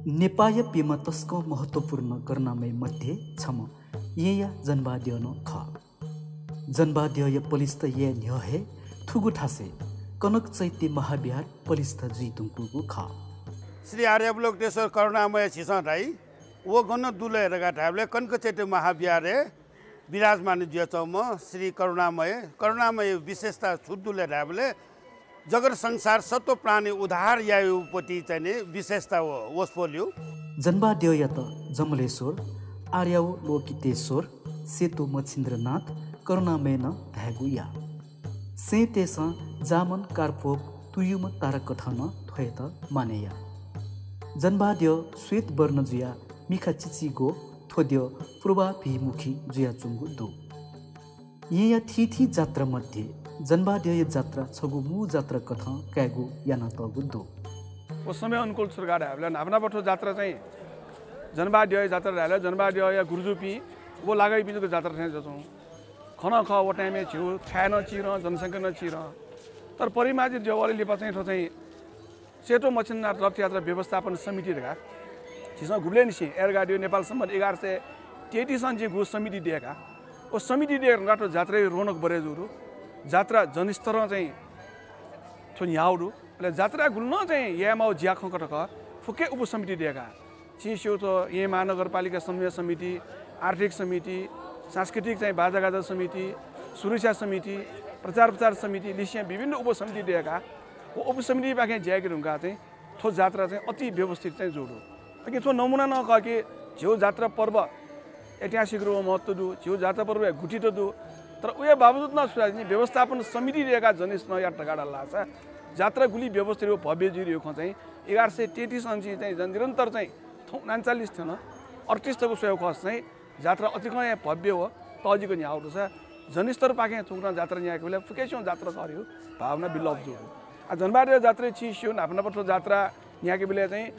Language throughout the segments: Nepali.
नेपाय पिमतस्को महत्त्वपूर्ण गर्नामै मध्ये छम येया जनबाद्यनो ख जनबाद्य पलिस्त ये न्यहे थुगु ठासे कनक चैत्य महाविहार पलिस्त जी तुंकुगु ख श्री आर्यवलोकटेश्वर करुणामय छिसराई वो गण दुले रगा ढाबले कनक चैत्य महाविहार विराजमान जियचम श्री करुणामय विशेषता छुद्दुले ढाबले जगत संसार सत्व प्राणी उद्धार यायुपति चाहिँ विशेषता हो वस्पोल्यु जनबाद्य त जमलेश्वर आर्याव लोकितेश्वर सेतु मच्छिन्द्रनाथ करुणामय न धागुया सेतेस जामन कारपोक तुयुम तारकथन थयत मानेया जनबाद्य श्वेत वर्ण जुया मिखा चिचिगो थोद्य पूर्वाभिमुखी जुया चुङ्गु दु या थी जात्रा मध्ये जनबाद्य जात्रा छगु मु जात्रा कथ क्यागु याना तगु दु उस समय अनुकूल सुरगाडा हामीले नाभनापठो जात्रा चाहिँ जनबाद्य जात्रा रहले जनबाद्य या गुरुजुपी वो लागाई बिजुको जात्रा चाहिँ जछौं खन ख वटाइमे छु थान चिर जनसंख्या न चिर तर परिमाजी जवले लिपा चाहिँ सेतो मच्छिन्द्रनाथ रथ यात्रा व्यवस्थापन समिति रहेका छिसमा गुब्लेनसी एयरगाडियो नेपाल सम्म 1133 सञ्ची घुस समिति दिएका ओ समिति दिएर गाटो जात्रा रौनक बरेजुरु जात्रा जनस्तर चाहिँ थोन याउडु ले जात्रा गुल्न चाहिँ यामाउ ज्या खकटक फुके उपसमिति दिएका छिस्यो त यहाँ महानगरपालिका समन्वय समिति आर्थिक समिति सांस्कृतिक चाहिँ बाजागाजा समिति सुरक्षा समिति प्रचार समिति लिसिया विभिन्न उपसमिति दिएका वो उपसमिति बाके ज्यागिर हुँका चाहिँ थो जात्रा चाहिँ अति व्यवस्थित चाहिँ जोडो कि थो नमुना न कि झ्यौ जात्रा पर्व ऐतिहासिक रूपमा महत्त्व दु झ्यौ जात्रा पर्व घुटितो दु तर उयो बावजुद न सुराजनी व्यवस्थापन समिति दिएका जनिस न या टगाडा लासा जात्रा गुली व्यवस्थित भव्य जिरियो ख चाहिँ 1133 अंशी चाहिँ निरन्तर चाहिँ 39 थिएन 38 को सहयोग खस चाहिँ जात्रा अतिकै भव्य हो तजिको नि आउट छ जनिस्तर पाके थुक्न जात्रा न्याको बेला फुकेसो जात्रा गर्यो भावना बिलप जोडो आ जनबाद्य जात्रा छिस्यो नाफनापठो जात्रा न्याको बेला चाहिँ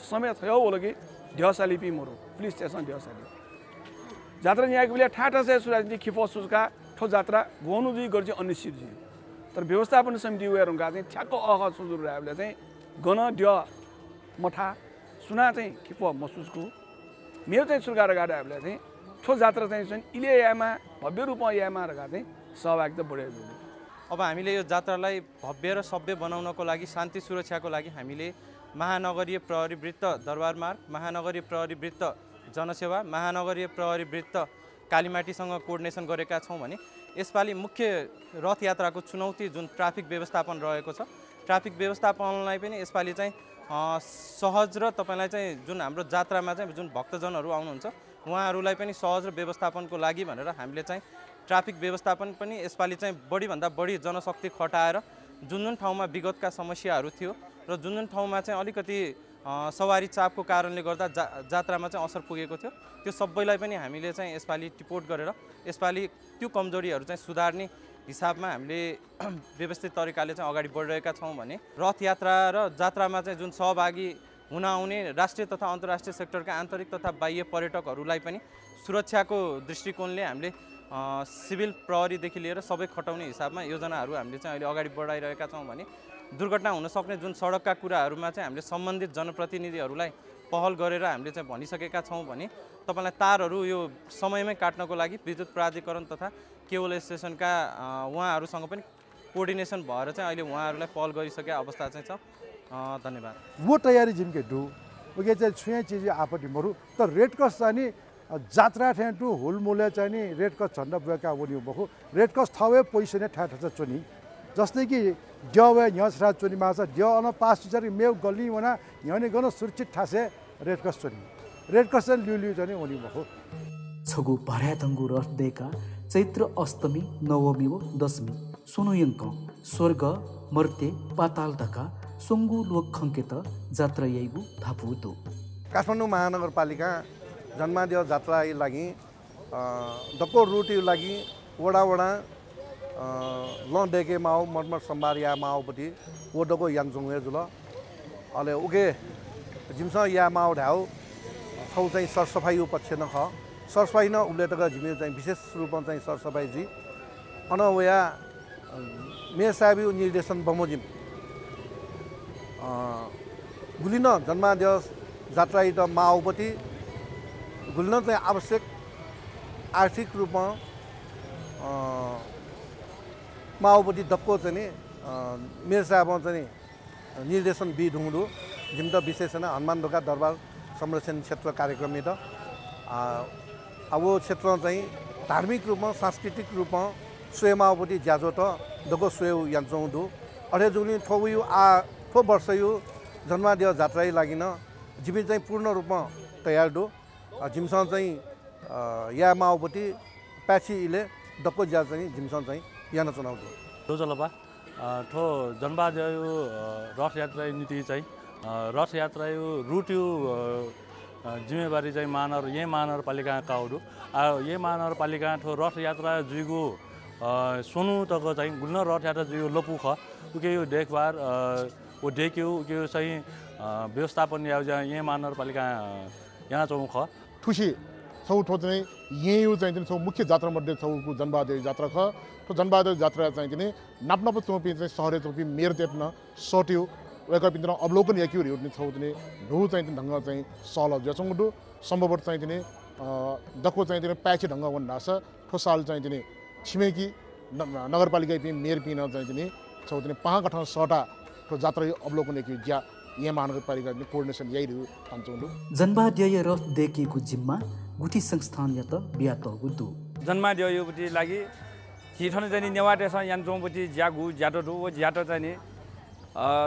समय थयो बोलो कि ढ्यसाली पि मोरो पुलिस स्टेसन ढ्यसाली जात्रा न्याको बेला ठाटा से सुराजनी खिफो सुजका ठो जात्रा गोनु जी गर्छ अनिश्चित जी तर व्यवस्थापन समिति उयरंगा चाहिँ ठ्याक्क अह सुजुर राबले चाहिँ गन ढ्य मठा सुना चाहिँ खिफो मसुजको मेरो चाहिँ सुरगार गाडाहरूले चाहिँ ठो जात्रा चाहिँ इले यामा भव्य रूपमा यामा रगा चाहिँ सहभागिता बढेको अब हामीले यो जात्रालाई भव्य र सभ्य बनाउनको लागि शान्ति सुरक्षाको लागि हामीले महानगरीय प्रहरी वृत्त दरबार मार्ग महानगरीय प्रहरी वृत्त जनसेवा महानगरीय प्रहरी वृत्त कालीमाटीसँग कोर्डिनेसन गरेका छौँ भने यसपालि मुख्य रथ यात्राको चुनौती जुन ट्राफिक व्यवस्थापन रहेको छ ट्राफिक व्यवस्थापनलाई पनि यसपालि चाहिँ सहज र तपाईलाई चाहिँ जुन हाम्रो जात्रामा चाहिँ जुन भक्तजनहरू आउनुहुन्छ उहाँहरूलाई पनि सहज र व्यवस्थापनको लागि भनेर हामीले चाहिँ ट्राफिक व्यवस्थापन पनि यसपालि चाहिँ बढीभन्दा बढी जनशक्ति खटाएर जुन ठाउँमा विगतका समस्याहरू थियो र जुन ठाउँमा चाहिँ अलिकति सवारी चापको कारणले गर्दा जात्रामा चाहिँ असर पुगेको थियो त्यो सबैलाई पनि हामीले चाहिँ यसपालि टिपोट गरेर यसपालि त्यो कमजोरीहरू चाहिँ सुधार्ने हिसाबमा हामीले व्यवस्थित तरिकाले चाहिँ अगाडि बढिरहेका छौँ भने रथ यात्रा र जात्रामा चाहिँ जुन सहभागी हुन आउने राष्ट्रिय तथा अन्तर्राष्ट्रिय सेक्टरका आन्तरिक तथा बाह्य पर्यटकहरूलाई पनि सुरक्षाको दृष्टिकोणले हामीले सिभिल प्रहरीदेखि लिएर सबै खटाउने हिसाबमा योजनाहरू हामीले चाहिँ अहिले अगाडि बढाइरहेका छौँ भने दुर्घटना हुन सक्ने जुन सडकका कुराहरूमा चाहिँ हामीले सम्बन्धित जनप्रतिनिधिहरूलाई पहल गरेर हामीले चाहिँ भनिसकेका छौँ भने तपाईलाई तारहरू यो समयमै काट्नको लागि विद्युत प्राधिकरण तथा केबल स्टेसनका उहाँहरूसँग पनि कोर्डिनेसन भएर चाहिँ अहिले उहाँहरूलाई पहल गरिसकेका अवस्था चाहिँ छ धन्यवाद वो तयारी जिनके दु ओके चाहिँ छुया चीज आपत्ति मरु त रेड क्रस चाहिँ जात्रा ठ्यां टु हुलमुले चाहिँ नि रेड क्रस झण्डा बोका वनी बखु रेड क्रस थावे पैसा ने ठाठा चोनी जस्तै कि ड्यावे न्यसरा चोनी माछा ड्या अन पास चरी मेउ गल्ली वना न्यने गन सुरक्षित ठासे रेड क्रस चोनी रेड क्रस लिउ चाहिँ वनी बखु छगु भर्यातंगु रथ देका चैत्र अष्टमी नवमी व दशमी सुनुयंक स्वर्ग मर्ते पाताल धका सोङ्गु लोक खङ्केत जात्रा याइगु थापुतो काठमाडौँ महानगरपालिका जन्माद्य जात्राको लागि दक्को रुटको लागि वडा ल देके माउ मर्मर सम्बार या माउपट्टि वडको याङजोङ जुल अहिले उके जिमसँग या माउ ढाउ छौ चाहिँ सरसफाइ पक्ष न ख सरसफाइ न उल्लेटक झिमे चाहिँ विशेष रूपमा चाहिँ सरसफाइ जी अनवया मेयर साहब निर्देशन बमोजिम गुलिन जन्माद्य जात्रा त माओपति गुल्न चाहिँ आवश्यक आर्थिक रूपमा माओपति दक्को चाहिँ नि मेरो साहबमा चाहिँ निर्देशन बिद हुँदो जिम्त विशेषण हनुमान ढोका दरबार संरक्षण क्षेत्र कार्यक्रम त अब वो क्षेत्र चाहिँ धार्मिक रूपमा सांस्कृतिक रूपमा स्वयं माओपति ज्याजो त दगो स्वयं यान्छौँ दो अरे जुनी थोयु थो वर्ष यो जन्मादेव जात्रा लागिन जिमी चाहिँ पूर्ण रूपमा तयार दो जिमसँग चाहिँ या माओपति प्याची इले दक्को ज्या चाहिँ जिमसँग चाहिँ यान चुनाउँदो दोजलपा ठो जन्मादेव रथ यात्रा नीति चाहिँ रथ यात्रा यो रुट यो जिम्मेवारी चाहिँ महानगरपालिका काउडु ये महानगरपालिका ठो रथ यात्रा जुइगो सोनु तको चाहिँ गुल्न रथ यात्रा जुइगो लोपु ख उके यो देखभाल वो देखियो उके चाहिँ व्यवस्थापन या यहाँ महानगरपालिका यहाँ चौँ ख ठुसी छौ ठो चाहिँ यही चाहिँ छौ मुख्य जात्रा मध्ये छौको जनबहादुर जात्रा ख तो जनबहादुर जात्रा चाहिँ किने नाप्नाप चौपी चाहिँ सहरे चौपी मेर तेप्न सट्यो वेका पिन्द्र अवलोकन याक्यु रिउट्ने छौ चाहिँ ढु चाहिँ ढंग चाहिँ सल जचौँडु सम्भवत चाहिँ किने दक्को चाहिँ किने प्याचे ढंग वन नास ठो साल चाहिँ किने छिमेकी नगरपालिका पि मेयर पिन चाहिँ किने छौ चाहिँ पाहा कठा सटा ठो जात्रा अवलोकन याक्यु ज्या यहाँ महानगरपालिका कोर्डिनेसन यही रु पान्छौँडु जनबहादुर रथ देखिएको जिम्मा गुठी संस्थान या त बियात गुदु जन्मादेव योपट्टि लागि छिठन चाहिँ नेवाटेसँग यान्चौँपट्टि ज्यागु ज्याटो डु वो ज्याटो चाहिँ नि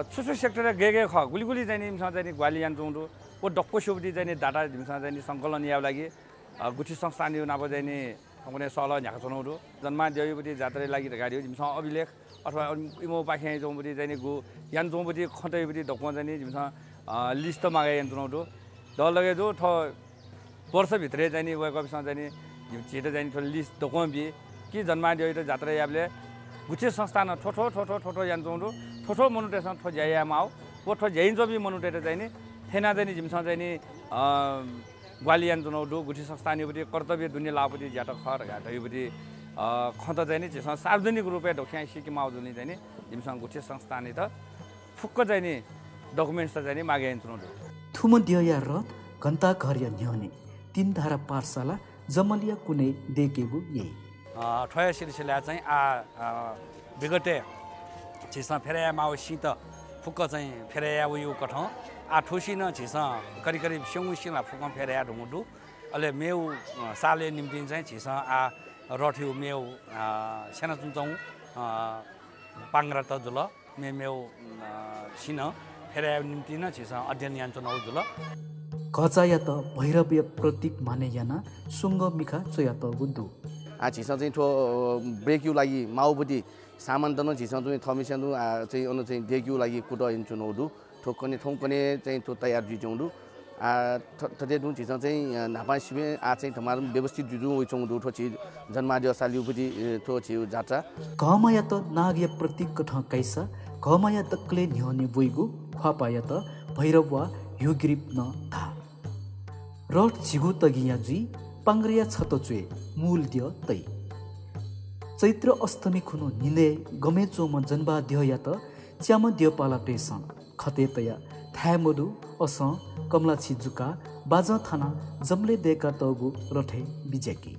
छुसु सेक्टर गे ख गुलिगुली चाहिँ निमसँग चाहिँ ग्वाली यान्चौँडु वो डक्को सोपट्टि चाहिँ नि डाटा निमसँग चाहिँ नि सङ्कलन याव लागि गुठी संस्थान यो नाप चाहिँ नि अपने सल झ्याक चुनाउडु जन्मादेव योपट्टि जात्रा लागि गाडी हो जिमसँग अभिलेख अथवा इमो पाखे चौपट्टि चाहिँ नि गु यान्चौँपट्टि खटैपट्टि डक्को चाहिँ नि जिमसँग लिस्ट मागे यान्चौँडु दल लगे जो ठ वर्षभित्रै चाहिँ नि वेकअपसँग चाहिँ नि छिटो चाहिँ नि लिस्ट डक्को बि कि जन्मादेव जात्रा याबले गुठी संस्थान ठोठो ठोठो ठोठो यान्चौँडु ठोठो मनुटेसँग ठो ज्यायामा हो वो ठो ज्याइन्छ बि मनुटेर चाहिँ नि थेना चाहिँ नि जिमसँग चाहिँ नि ग्वाली यान्चौँडु गुठी संस्थान योपट्टि कर्तव्य दुनियाँ लापट्टि ज्याटो खर घाट योपट्टि खत चाहिँ नि जिसँग सार्वजनिक रूपले ढोक्या सिक्किम आउँदुनी चाहिँ नि जिमसँग गुठी संस्थान त फुक्क चाहिँ नि डकुमेन्ट्स चाहिँ नि मागे यान्चौँडु थुम दिया रथ घन्टा घर या न्ह्यने तीन धारा पाठशाला जमलिया कुनै देकेगु यही ठोया सिलसिला चाहिँ विगते छिस फेराया माओ शीत फुक्क चाहिँ फेराया उयो कठौँ ठुसी न छिस करिब करिब स्यौँ सिला फुक्क फेराया ढुमुडु अहिले मेउ साले निम्ति चाहिँ छिस रठ्यु मेउ सेना चुन्छौँ पाङ्रा त जुल मेउ सिन फेराया निम्ति न छिस अध्ययन यान्छ नौ जुल कचाया त भैरवीय प्रतीक माने याना सुङ्ग मिखा चोया त गुन्दु छिसा चाहिँ ठो ब्रेक्यु लागि माओपट्टि सामान त छिसा चाहिँ थमिस्यानु चाहिँ अनु चाहिँ देक्यु लागि कुट इन्चु नौदु ठोक्कने ठौकने चाहिँ ठो तयार जुचौँडु थते दु छिसा चाहिँ नापा सिमे चाहिँ थमारु व्यवस्थित जुजु उचौँडु ठो छि जन्मादेव सालिउपट्टि ठो छि जात्रा घमाया त नागय प्रतीक कठ कैसा घमाया तक्ले न्ह्यने बुइगु ख्वापाया त भैरववा युग्रिप न था रट झिगु तगिया जुई पाङ्ग्रिया छतचुए मूल दिय तै चैत्र अष्टमी खुनु निले गमे चोम जनबा दिय या त च्याम दिय पाला टेस खते तया थायमदु अस कमला छिजुका बाज थाना जमले देका तगु रठे बिजेकी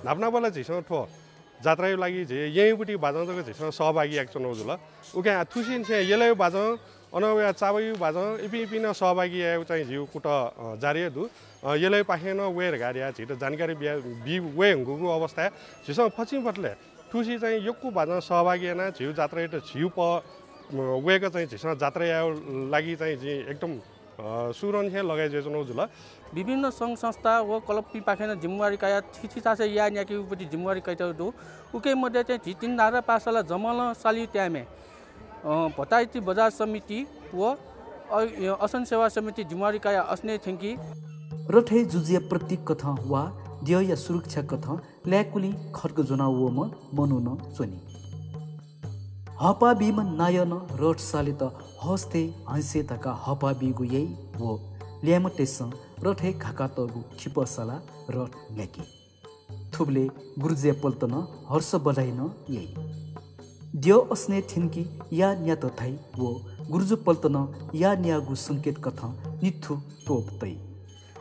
नाप्ना बला झिसो ठो जात्रा लागि जे यहीपट्टि बाजा जको झिसो सहभागी एक चुनाउ जुल उके थुसिन छ यले बाजा अनया चावयु बाजा इपि न सहभागी आयो चाहिँ जिउ कुट जारी दु यले पाखेन वेर गाडिया छिटो जानकारी बि वे हुगु अवस्था छिसो फछि बटले ठुसी चाहिँ यक्कु बाजा सहभागी ना छिउ जात्रा त छिउ प वेको चाहिँ छिसो जात्रा आयो लागि चाहिँ जे एकदम सुरन छे लगाइ जे चुनाउ जुल विभिन्न सङ्घ संस्था व क्लब पाखेन जिम्मेवारी काया छिछि छ या न्याकी जिम्मेवारी काइता दु उके मध्ये चाहिँ तीन धारा पाठशाला जमल साली त्यामे भताइती बजार समिति व असन सेवा समिति जिम्मेवारी काया अस्ने थेंकी रठे जुजिया प्रतीक कथा वा दिय या सुरक्षा कथा ल्याकुली खड्ग जनाउ म मनु न चोनी हपा बिम नायन रट साले त हस्ते हंसे तका हपा बिगु यही वो ल्यामटेस रठे खाका तगु खिपसला रट ल्याकी थुबले गुरुजे पल्तन हर्ष बधाइन यही दियो अस्ने थिन्की या न्या तथाई वो गुरुजु पल्तन या न्यागु संकेत कथा निथु तोपतै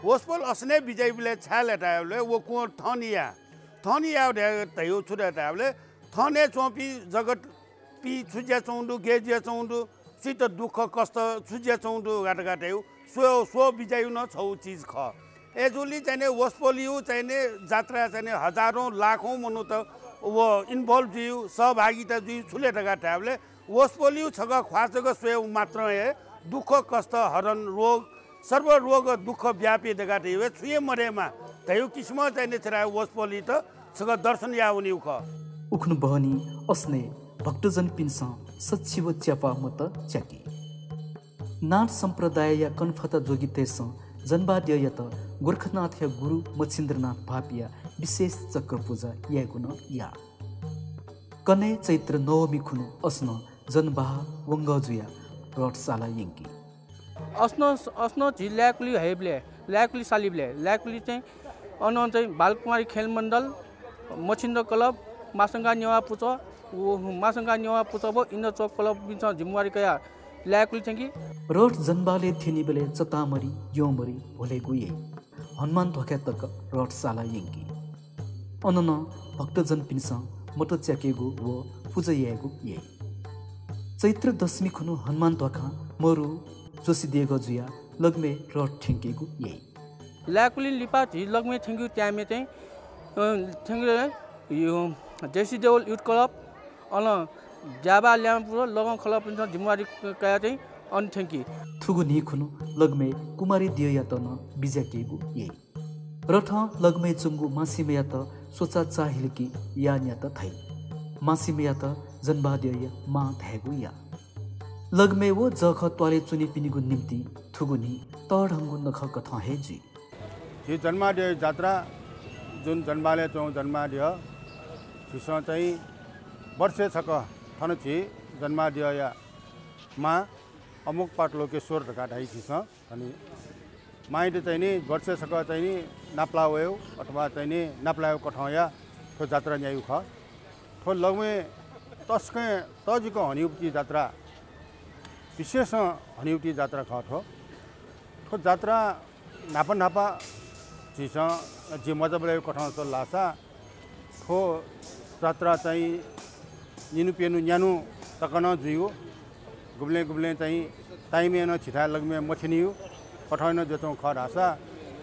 वोस्पोल असने बिजय बिले छाले टाइबले वो को थनिया तयो छुडा टाइबले थने चोपी जगत पी छुज्या चौंडु गेजिया चौंडु सित दुःख कष्ट छुज्या चौंडु गाटगाटयु सो बिजय न छौ चीज ख एजुली चाहिने वोस्पोलियु चाहिने जात्रा चाहिने हजारौं लाखौं मनु त वो इन्भल्भ जियु सहभागिता जियु छुले टगा टाइबले वोस्पोलियु छग ख्वाचग स्वयं मात्र है दुःख कष्ट हरण रोग सर्व रोग दुःख व्यापी देगाटे वे छुए मरेमा तयु किस्म चाहिने छरा वोस्पोली त छग दर्शन याउनी उख उखनु बहनी अस्ने भक्तजन पिन्सा सच्चिव च्यापा मत च्याकी नाथ सम्प्रदाय या कन्फत जोगितेस जनबाद्य यत गोर्खनाथ या गुरु मच्छिन्द्रनाथ भापिया विशेष चक्र पूजा यागुन या कने चैत्र नवमी खुनु अस्न जनबाह वंगजुया रटसाला यंकी अस्नो झि ल्याकुली हेबले ल्याकुली सालिबले ल्याकुली चाहिँ अन चाहिँ बालकुमारी खेल मण्डल मच्छिन्द्र क्लब मासंगा नेवा पुच मासंगा नेवा पुच बो इन्द चौक क्लब बिच जिम्मेवारी कया ल्याकुली चाहिँ कि रट जनबाले थिनी बेले चतामरी योमरी भोले गुये हनुमान धोक्या तक रट साला यंकी अनन भक्तजन पिन्सा मत च्याकेगु व पूजयागु ये चैत्र दशमी खुनु हनुमान धोका मरु जोसी दिएको जुया लगमे रट ठेंकेगु ये ल्याकुली लिपा झि लगमे ठेंगु त्यामे चाहिँ ठेंगु यो जेसी देवल युथ क्लब अन जाबा ल्यामपुर लगन क्लब पिन्छ जिम्मेवारी कया चाहिँ अन ठेंकी थुगु नि खुनु लगमे कुमारी दिया तन बिजाकेगु ये रथ लगमे चुंगु मासिमया त सोचा चाहिलकी या न्या त थै मासिमया त जनबाद्य मा थैगु या लगमे वो जख त्वाले चुनी पिनिगु निम्ति थुगुनी तढंगु नख कथा हेजी जी जन्माद्य जात्रा जुन जन्माले चौ जन्माद्य छिस चाहिँ वर्षे छक थनछि जन्माद्य या मा अमुक पाट लोकेश्वर ढकाढाइ छिस अनि माइले चाहिँ नि वर्षे छक चाहिँ नि नाप्लावयो अथवा चाहिँ नि नाप्लायो कठया थो जात्रा न्यायु ख थो लगमे तस्के तजिको हनिउपति जात्रा विशेष हनिउटी जात्रा ख थो जात्रा नापा छिस जे मजाबले कठाउ त लासा थो जात्रा चाहिँ निनु पेनु न्यानु तकन जुयो गुब्ले चाहिँ टाइमे न छिटा लगमे मछिनियो कठाउन जतो ख रासा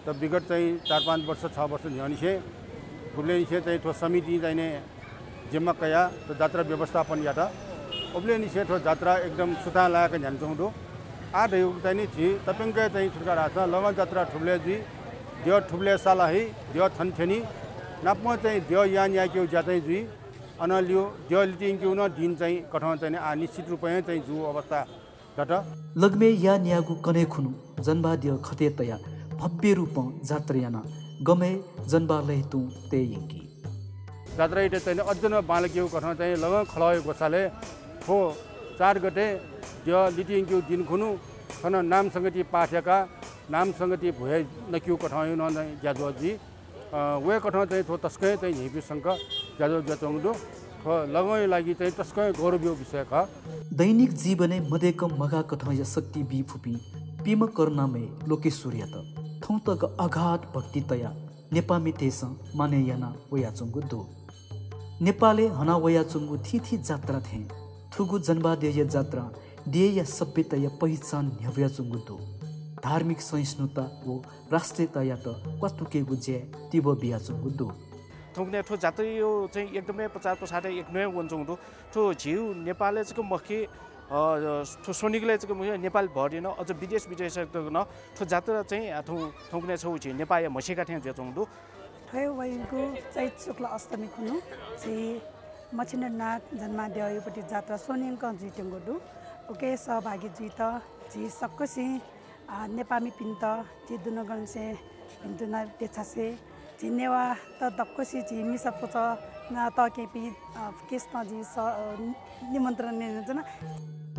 त विगत चाहिँ 4-5 वर्ष 6 वर्ष न्यानि छे गुब्ले छे चाहिँ थो समिति चाहिँ जेमा कया त जात्रा व्यवस्थापन या त ओब्ले निसे थो जात्रा एकदम सुता लायक ध्यान चौडो आ दयु चाहिँ छि तपंके चाहिँ छुटका रासा लग जात्रा ठुब्ले जी दियो ठुब्ले साला है दियो थनथेनी नापम चाहिँ दियो या न्या के ज्यादै जुई अनलियो दियो लिटिङ के न दिन चाहिँ कठाउन चाहिँ आ निश्चित रूपमा चाहिँ जु अवस्था घट लगमे या न्यागु कने खुनु जनबाद्य खते तया भव्य रूप जात्रयाना गमे जनबाले तु ते यंकी जात्रा इटे चाहिँ अझन बालकियो कठाउन चाहिँ लग खलायो गोसाले हो 4 गते दियो लिटिङ के दिन खुनु खन नाम संगति पाठ्यका नाम संगति भए नक्यु कठायो न ज्याजो जी वे कठाउ चाहिँ थो तस्कै चाहिँ हिपि संक ज्याजो जचौडो लगै लागि चाहिँ तस्कै गौरव विषय ख दैनिक जीवने मदेकम मगा कथय शक्ति बी फुपी पिम करनामे लोकेश्वरिया त थौ तक अगाध भक्ति तया नेपामी तेस माने याना वया चुंगु दो नेपाले हना वया चुंगु थी जात्रा थे थुगु जनबादेय जात्रा देय सभ्यता या पहिचान न्यव्या चुंगु दो धार्मिक सहिष्णुता वो राष्ट्रियता या त क्वातुकेगु जे तिब बिया चुंगु दो थोकने थो जात्रा यो चाहिँ एकदमै प्रचार प्रसार एकदमै वन्छौँ थो झिउ नेपालले चाहिँ मखी थो सोनिकले चाहिँ नेपाल भरिन अझ विदेश न थो जात्रा चाहिँ थोकने छौ झि नेपाल मसेका थिए जेचौँ थयो वयको चैत शुक्ल अष्टमी खुनु चाहिँ मच्छिन्द्रनाथ जन्माद्यपट्टि जात्रा सोनिङ जिटेङ्गो दु ओके सहभागी जित झि सक्कसी नेपामी पिन्त जी दुनगन से पिन्तुना देछासे जिनेवा त दक्कसी जी मिसपो छ न त केपी केस न जी निमन्त्रण ने जन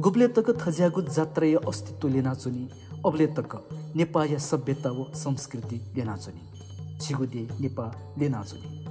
गुब्ले तक थज्यागु जात्रा अस्तित्व लेना चुनी अबले तक नेपाल सभ्यता व संस्कृति लेना चुनी छिगुदे नेपाल लेना चुनी